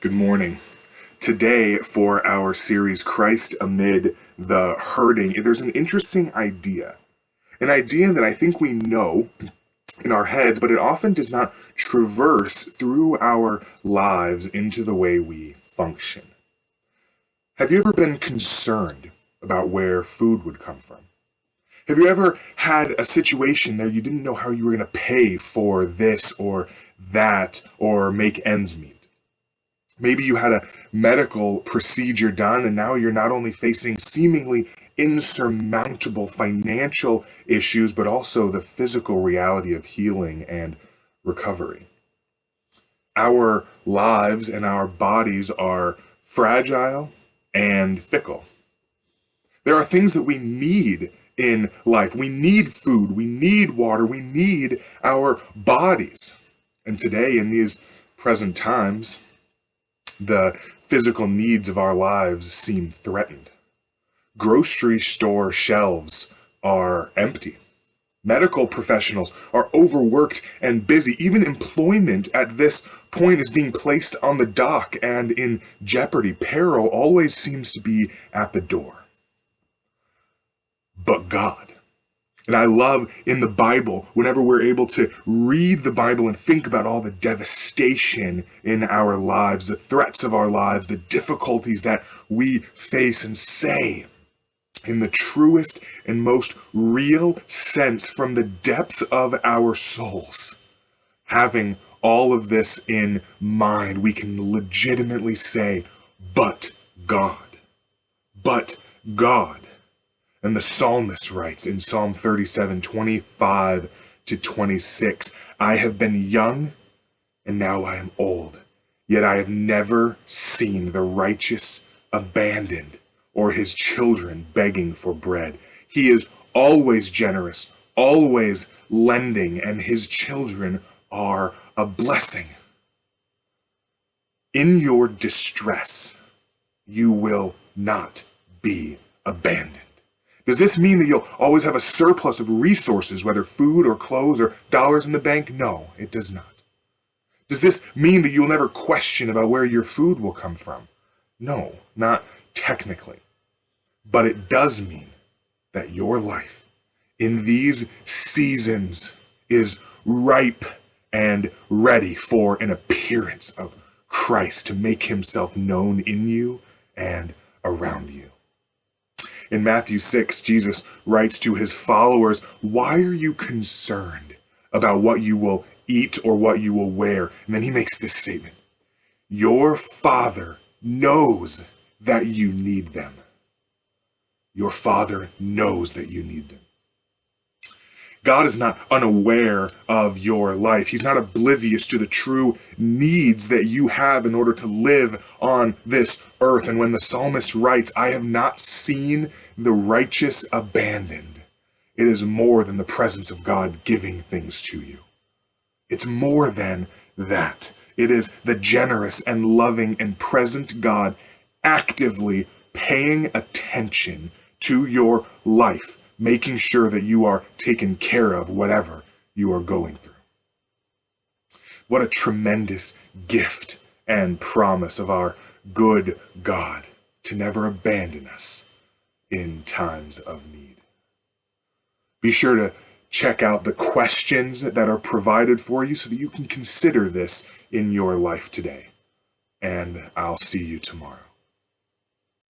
Good morning. Today, for our series, Christ Amid the Hurting, there's an interesting idea. An idea that I think we know in our heads, but it often does not traverse through our lives into the way we function. Have you ever been concerned about where food would come from? Have you ever had a situation there you didn't know how you were going to pay for this or that or make ends meet? Maybe you had a medical procedure done, and now you're not only facing seemingly insurmountable financial issues, but also the physical reality of healing and recovery. Our lives and our bodies are fragile and fickle. There are things that we need in life. We need food, we need water, we need our bodies. And today, in these present times, the physical needs of our lives seem threatened. Grocery store shelves are empty. Medical professionals are overworked and busy. Even employment at this point is being placed on the dock and in jeopardy. Peril always seems to be at the door. But God. And I love in the Bible, whenever we're able to read the Bible and think about all the devastation in our lives, the threats of our lives, the difficulties that we face, and say, in the truest and most real sense, from the depth of our souls, having all of this in mind, we can legitimately say, but God. But God. And the psalmist writes in Psalm 37:25-26, I have been young, and now I am old, yet I have never seen the righteous abandoned or his children begging for bread. He is always generous, always lending, and his children are a blessing. In your distress, you will not be abandoned. Does this mean that you'll always have a surplus of resources, whether food or clothes or dollars in the bank? No, it does not. Does this mean that you'll never question about where your food will come from? No, not technically. But it does mean that your life in these seasons is ripe and ready for an appearance of Christ to make himself known in you and around you. In Matthew 6, Jesus writes to his followers, why are you concerned about what you will eat or what you will wear? And then he makes this statement, your Father knows that you need them. Your Father knows that you need them. God is not unaware of your life. He's not oblivious to the true needs that you have in order to live on this earth. And when the psalmist writes, I have not seen the righteous abandoned, it is more than the presence of God giving things to you. It's more than that. It is the generous and loving and present God actively paying attention to your life, making sure that you are taken care of, whatever you are going through. What a tremendous gift and promise of our good God to never abandon us in times of need. Be sure to check out the questions that are provided for you so that you can consider this in your life today. And I'll see you tomorrow.